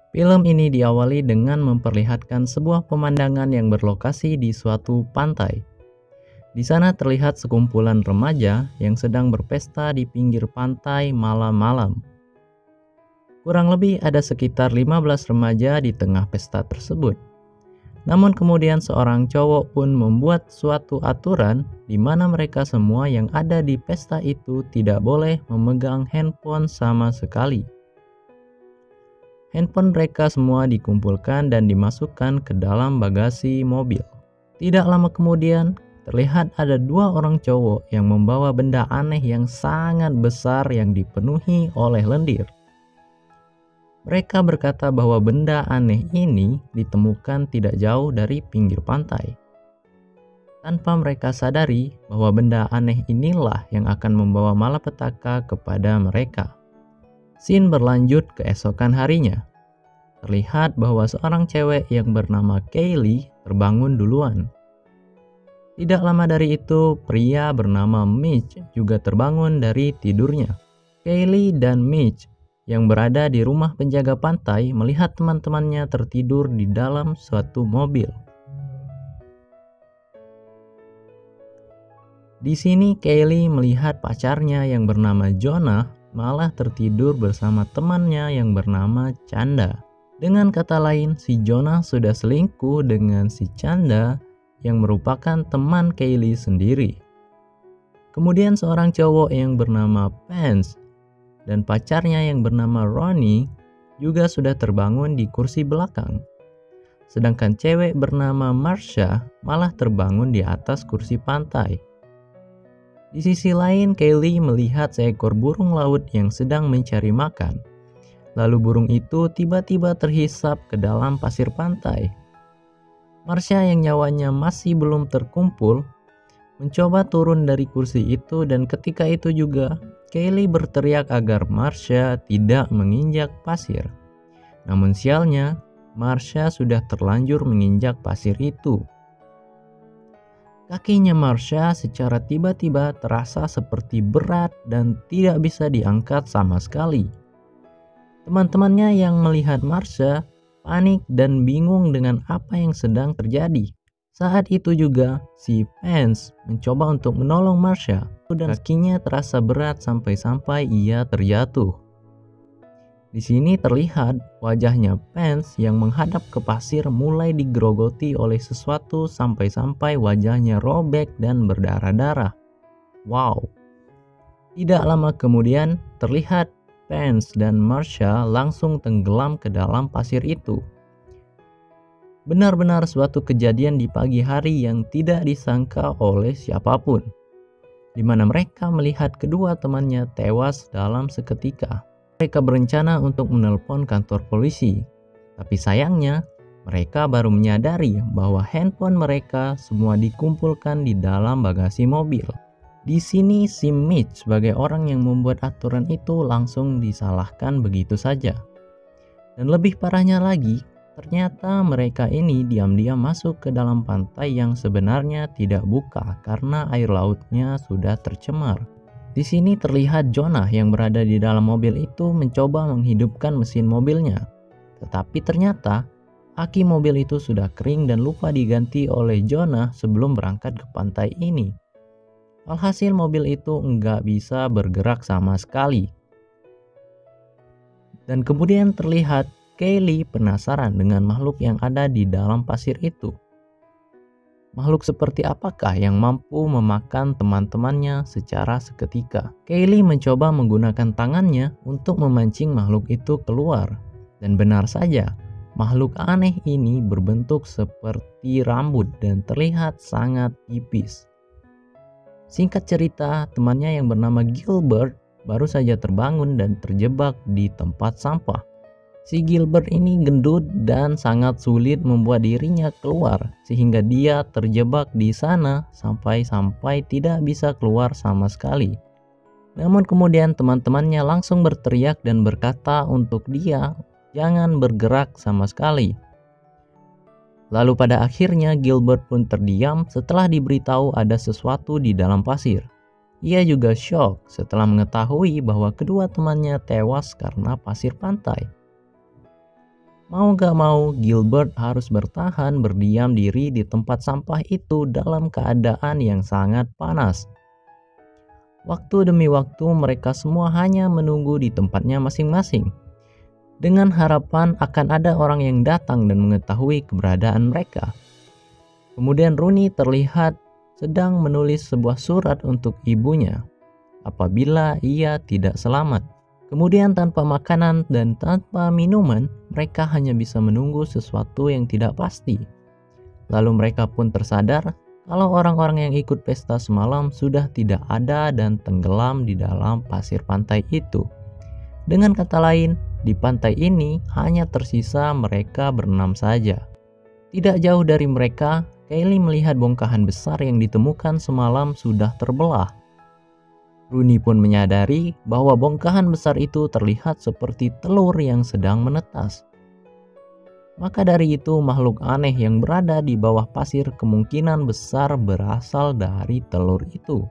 Film ini diawali dengan memperlihatkan sebuah pemandangan yang berlokasi di suatu pantai. Di sana terlihat sekumpulan remaja yang sedang berpesta di pinggir pantai malam-malam. Kurang lebih ada sekitar 15 remaja di tengah pesta tersebut. Namun kemudian seorang cowok pun membuat suatu aturan di mana mereka semua yang ada di pesta itu tidak boleh memegang handphone sama sekali. Handphone mereka semua dikumpulkan dan dimasukkan ke dalam bagasi mobil. Tidak lama kemudian, terlihat ada dua orang cowok yang membawa benda aneh yang sangat besar yang dipenuhi oleh lendir. Mereka berkata bahwa benda aneh ini ditemukan tidak jauh dari pinggir pantai. Tanpa mereka sadari bahwa benda aneh inilah yang akan membawa malapetaka kepada mereka. Scene berlanjut keesokan harinya. Terlihat bahwa seorang cewek yang bernama Kaylee terbangun duluan. Tidak lama dari itu, pria bernama Mitch juga terbangun dari tidurnya. Kaylee dan Mitch yang berada di rumah penjaga pantai melihat teman-temannya tertidur di dalam suatu mobil. Di sini Kaylee melihat pacarnya yang bernama Jonah malah tertidur bersama temannya yang bernama Chanda. Dengan kata lain, si Jonah sudah selingkuh dengan si Chanda yang merupakan teman Kaylee sendiri. Kemudian seorang cowok yang bernama Pence dan pacarnya yang bernama Ronnie juga sudah terbangun di kursi belakang. Sedangkan cewek bernama Marsha malah terbangun di atas kursi pantai. Di sisi lain, Kaylee melihat seekor burung laut yang sedang mencari makan. Lalu burung itu tiba-tiba terhisap ke dalam pasir pantai. Marsha yang nyawanya masih belum terkumpul mencoba turun dari kursi itu, dan ketika itu juga Kaylee berteriak agar Marsha tidak menginjak pasir. Namun sialnya, Marsha sudah terlanjur menginjak pasir itu. Kakinya Marsha secara tiba-tiba terasa seperti berat dan tidak bisa diangkat sama sekali. Teman-temannya yang melihat Marsha panik dan bingung dengan apa yang sedang terjadi. Saat itu juga si Pence mencoba untuk menolong Marsha dan kakinya terasa berat sampai-sampai ia terjatuh. Di sini terlihat wajahnya Pence yang menghadap ke pasir mulai digerogoti oleh sesuatu sampai-sampai wajahnya robek dan berdarah-darah. Wow. Tidak lama kemudian terlihat Pence dan Marsha langsung tenggelam ke dalam pasir itu. Benar-benar suatu kejadian di pagi hari yang tidak disangka oleh siapapun, di mana mereka melihat kedua temannya tewas dalam seketika. Mereka berencana untuk menelpon kantor polisi, tapi sayangnya mereka baru menyadari bahwa handphone mereka semua dikumpulkan di dalam bagasi mobil. Di sini si Mitch sebagai orang yang membuat aturan itu langsung disalahkan begitu saja. Dan lebih parahnya lagi, ternyata mereka ini diam-diam masuk ke dalam pantai yang sebenarnya tidak buka karena air lautnya sudah tercemar. Di sini terlihat Jonah yang berada di dalam mobil itu mencoba menghidupkan mesin mobilnya. Tetapi ternyata aki mobil itu sudah kering dan lupa diganti oleh Jonah sebelum berangkat ke pantai ini. Alhasil mobil itu nggak bisa bergerak sama sekali. Dan kemudian terlihat Kaylee penasaran dengan makhluk yang ada di dalam pasir itu. Makhluk seperti apakah yang mampu memakan teman-temannya secara seketika? Kaylee mencoba menggunakan tangannya untuk memancing makhluk itu keluar. Dan benar saja, makhluk aneh ini berbentuk seperti rambut dan terlihat sangat tipis. Singkat cerita, temannya yang bernama Gilbert baru saja terbangun dan terjebak di tempat sampah. Si Gilbert ini gendut dan sangat sulit membuat dirinya keluar, sehingga dia terjebak di sana sampai-sampai tidak bisa keluar sama sekali. Namun kemudian teman-temannya langsung berteriak dan berkata untuk dia jangan bergerak sama sekali. Lalu pada akhirnya Gilbert pun terdiam setelah diberitahu ada sesuatu di dalam pasir. Ia juga shock setelah mengetahui bahwa kedua temannya tewas karena pasir pantai. Mau gak mau, Gilbert harus bertahan berdiam diri di tempat sampah itu dalam keadaan yang sangat panas. Waktu demi waktu mereka semua hanya menunggu di tempatnya masing-masing, dengan harapan akan ada orang yang datang dan mengetahui keberadaan mereka. Kemudian Rooney terlihat sedang menulis sebuah surat untuk ibunya apabila ia tidak selamat. Kemudian tanpa makanan dan tanpa minuman, mereka hanya bisa menunggu sesuatu yang tidak pasti. Lalu mereka pun tersadar kalau orang-orang yang ikut pesta semalam sudah tidak ada dan tenggelam di dalam pasir pantai itu. Dengan kata lain, di pantai ini hanya tersisa mereka berenam saja. Tidak jauh dari mereka, Kaylee melihat bongkahan besar yang ditemukan semalam sudah terbelah. Rooney pun menyadari bahwa bongkahan besar itu terlihat seperti telur yang sedang menetas. Maka dari itu, makhluk aneh yang berada di bawah pasir kemungkinan besar berasal dari telur itu.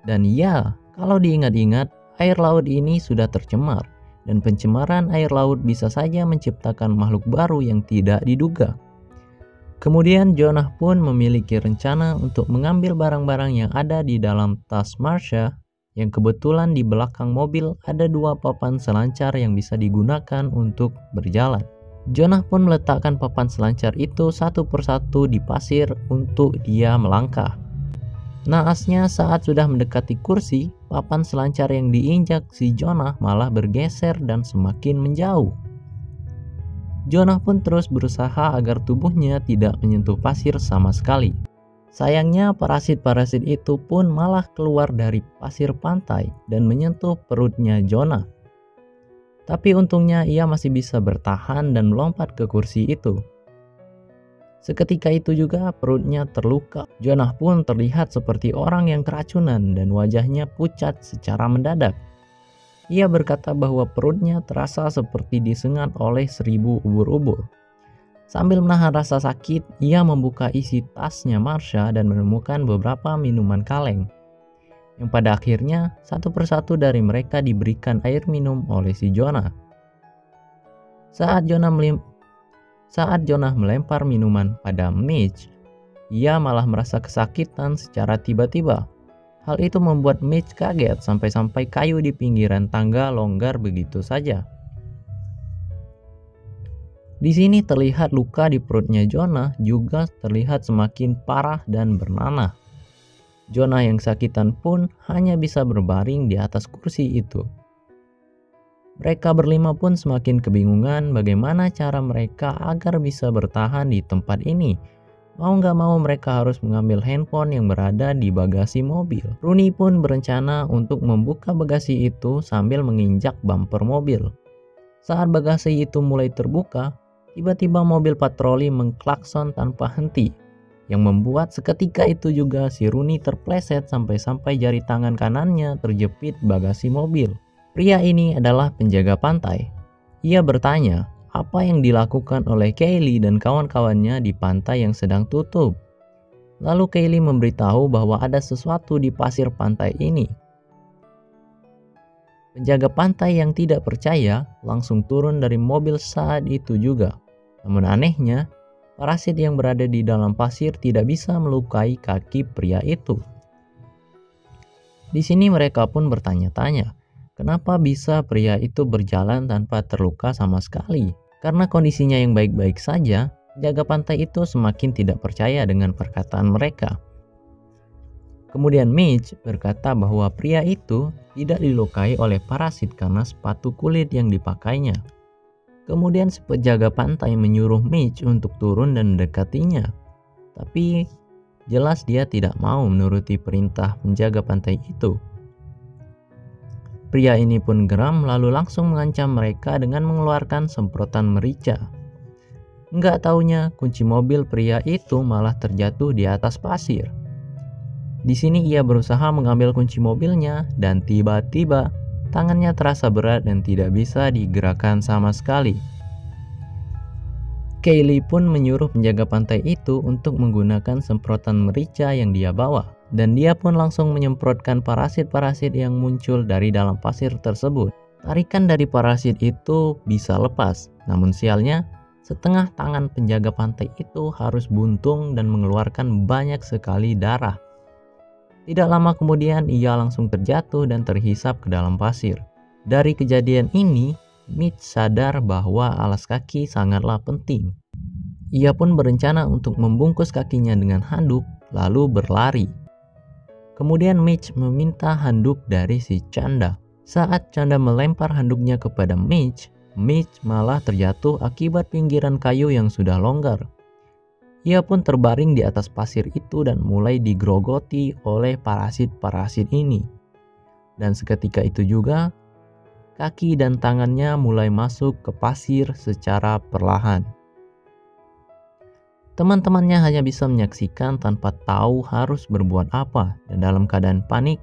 Dan ya, kalau diingat-ingat, air laut ini sudah tercemar, dan pencemaran air laut bisa saja menciptakan makhluk baru yang tidak diduga. Kemudian Jonah pun memiliki rencana untuk mengambil barang-barang yang ada di dalam tas Marsha, yang kebetulan di belakang mobil ada 2 papan selancar yang bisa digunakan untuk berjalan. Jonah pun meletakkan papan selancar itu satu persatu di pasir untuk dia melangkah. Naasnya saat sudah mendekati kursi, papan selancar yang diinjak si Jonah malah bergeser dan semakin menjauh. Jonah pun terus berusaha agar tubuhnya tidak menyentuh pasir sama sekali. Sayangnya parasit-parasit itu pun malah keluar dari pasir pantai dan menyentuh perutnya Jonah. Tapi untungnya ia masih bisa bertahan dan melompat ke kursi itu. Seketika itu juga perutnya terluka. Jonah pun terlihat seperti orang yang keracunan dan wajahnya pucat secara mendadak. Ia berkata bahwa perutnya terasa seperti disengat oleh 1000 ubur-ubur. Sambil menahan rasa sakit, ia membuka isi tasnya Marsha dan menemukan beberapa minuman kaleng. Yang pada akhirnya, satu persatu dari mereka diberikan air minum oleh si Jonah. Saat Jonah melempar minuman pada Mitch, ia malah merasa kesakitan secara tiba-tiba. Hal itu membuat Mitch kaget sampai-sampai kayu di pinggiran tangga longgar begitu saja. Di sini terlihat luka di perutnya Jonah juga terlihat semakin parah dan bernanah. Jonah yang sakitan pun hanya bisa berbaring di atas kursi itu. Mereka berlima pun semakin kebingungan bagaimana cara mereka agar bisa bertahan di tempat ini. Mau gak mau mereka harus mengambil handphone yang berada di bagasi mobil. Rooney pun berencana untuk membuka bagasi itu sambil menginjak bumper mobil. Saat bagasi itu mulai terbuka, tiba-tiba mobil patroli mengklakson tanpa henti, yang membuat seketika itu juga si Rooney terpleset sampai-sampai jari tangan kanannya terjepit bagasi mobil. Pria ini adalah penjaga pantai. Ia bertanya apa yang dilakukan oleh Kaylee dan kawan-kawannya di pantai yang sedang tutup. Lalu Kaylee memberitahu bahwa ada sesuatu di pasir pantai ini. Penjaga pantai yang tidak percaya langsung turun dari mobil saat itu juga. Namun anehnya, parasit yang berada di dalam pasir tidak bisa melukai kaki pria itu. Di sini mereka pun bertanya-tanya, kenapa bisa pria itu berjalan tanpa terluka sama sekali? Karena kondisinya yang baik-baik saja, penjaga pantai itu semakin tidak percaya dengan perkataan mereka. Kemudian Mitch berkata bahwa pria itu tidak dilukai oleh parasit karena sepatu kulit yang dipakainya. Kemudian si penjaga pantai menyuruh Mitch untuk turun dan mendekatinya. Tapi jelas dia tidak mau menuruti perintah penjaga pantai itu. Pria ini pun geram lalu langsung mengancam mereka dengan mengeluarkan semprotan merica. Enggak taunya kunci mobil pria itu malah terjatuh di atas pasir. Di sini ia berusaha mengambil kunci mobilnya dan tiba-tiba tangannya terasa berat dan tidak bisa digerakkan sama sekali. Kaylee pun menyuruh penjaga pantai itu untuk menggunakan semprotan merica yang dia bawa. Dan dia pun langsung menyemprotkan parasit-parasit yang muncul dari dalam pasir tersebut. Tarikan dari parasit itu bisa lepas. Namun sialnya, Setengah tangan penjaga pantai itu harus buntung dan mengeluarkan banyak sekali darah. Tidak lama kemudian ia langsung terjatuh dan terhisap ke dalam pasir. Dari kejadian ini, Mitch sadar bahwa alas kaki sangatlah penting. Ia pun berencana untuk membungkus kakinya dengan handuk lalu berlari. Kemudian Mitch meminta handuk dari si Chanda. Saat Chanda melempar handuknya kepada Mitch malah terjatuh akibat pinggiran kayu yang sudah longgar. Ia pun terbaring di atas pasir itu dan mulai digrogoti oleh parasit-parasit ini. Dan seketika itu juga, kaki dan tangannya mulai masuk ke pasir secara perlahan. Teman-temannya hanya bisa menyaksikan tanpa tahu harus berbuat apa, dan dalam keadaan panik,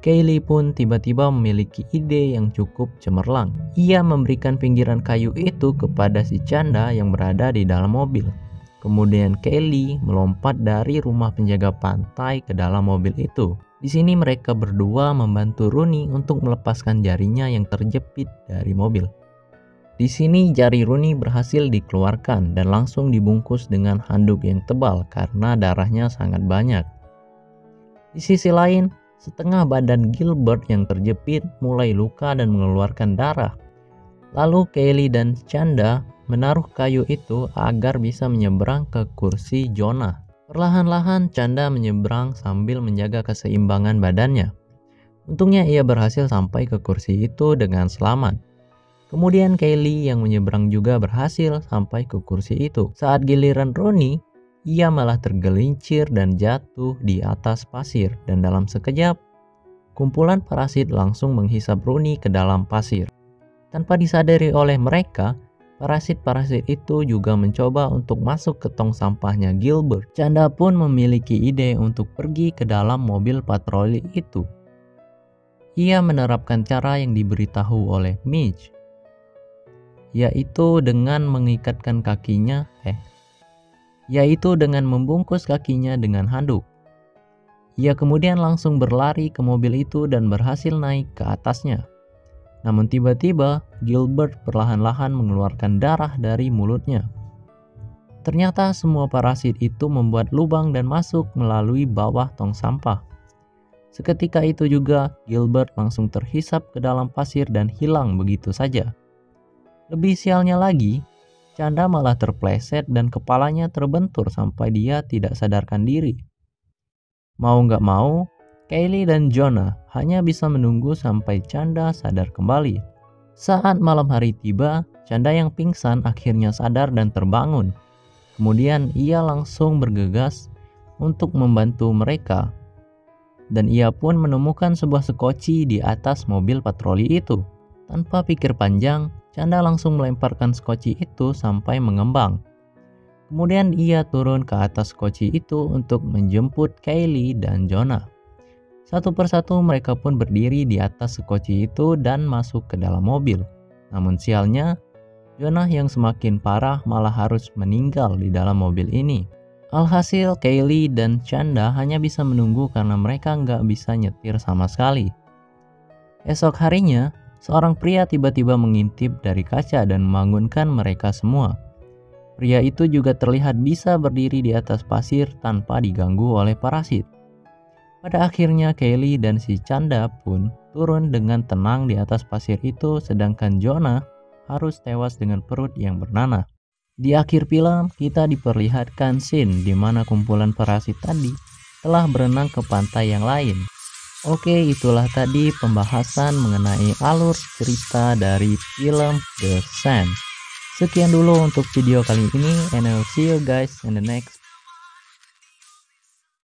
Kaylee pun tiba-tiba memiliki ide yang cukup cemerlang. Ia memberikan pinggiran kayu itu kepada si Chanda yang berada di dalam mobil. Kemudian Kaylee melompat dari rumah penjaga pantai ke dalam mobil itu. Di sini mereka berdua membantu Rooney untuk melepaskan jarinya yang terjepit dari mobil. Di sini jari Rooney berhasil dikeluarkan dan langsung dibungkus dengan handuk yang tebal karena darahnya sangat banyak. Di sisi lain, setengah badan Gilbert yang terjepit mulai luka dan mengeluarkan darah. Lalu Kaylee dan Chanda menaruh kayu itu agar bisa menyeberang ke kursi Jonah. Perlahan-lahan Chanda menyeberang sambil menjaga keseimbangan badannya. Untungnya ia berhasil sampai ke kursi itu dengan selamat. Kemudian Kaylee yang menyeberang juga berhasil sampai ke kursi itu. Saat giliran Rooney, ia malah tergelincir dan jatuh di atas pasir. Dan dalam sekejap, kumpulan parasit langsung menghisap Rooney ke dalam pasir. Tanpa disadari oleh mereka, parasit-parasit itu juga mencoba untuk masuk ke tong sampahnya Gilbert. Chanda pun memiliki ide untuk pergi ke dalam mobil patroli itu. Ia menerapkan cara yang diberitahu oleh Mitch, yaitu dengan membungkus kakinya dengan handuk. Ia kemudian langsung berlari ke mobil itu dan berhasil naik ke atasnya. Namun tiba-tiba Gilbert perlahan-lahan mengeluarkan darah dari mulutnya. Ternyata semua parasit itu membuat lubang dan masuk melalui bawah tong sampah. Seketika itu juga Gilbert langsung terhisap ke dalam pasir dan hilang begitu saja. Lebih sialnya lagi, Chanda malah terpleset dan kepalanya terbentur sampai dia tidak sadarkan diri. Mau nggak mau, Kaylee dan Jonah hanya bisa menunggu sampai Chanda sadar kembali. Saat malam hari tiba, Chanda yang pingsan akhirnya sadar dan terbangun. Kemudian ia langsung bergegas untuk membantu mereka. Dan ia pun menemukan sebuah sekoci di atas mobil patroli itu. Tanpa pikir panjang, Chanda langsung melemparkan sekoci itu sampai mengembang. Kemudian ia turun ke atas sekoci itu untuk menjemput Kaylee dan Jonah. Satu persatu mereka pun berdiri di atas sekoci itu dan masuk ke dalam mobil. Namun sialnya, Jonah yang semakin parah malah harus meninggal di dalam mobil ini. Alhasil Kaylee dan Chanda hanya bisa menunggu karena mereka nggak bisa nyetir sama sekali. Esok harinya, seorang pria tiba-tiba mengintip dari kaca dan membangunkan mereka semua. Pria itu juga terlihat bisa berdiri di atas pasir tanpa diganggu oleh parasit. Pada akhirnya Kaylee dan si Chanda pun turun dengan tenang di atas pasir itu, sedangkan Jonah harus tewas dengan perut yang bernanah. Di akhir film, kita diperlihatkan scene di mana kumpulan parasit tadi telah berenang ke pantai yang lain. Oke, itulah tadi pembahasan mengenai alur cerita dari film The Sand. Sekian dulu untuk video kali ini, and I'll see you guys in the next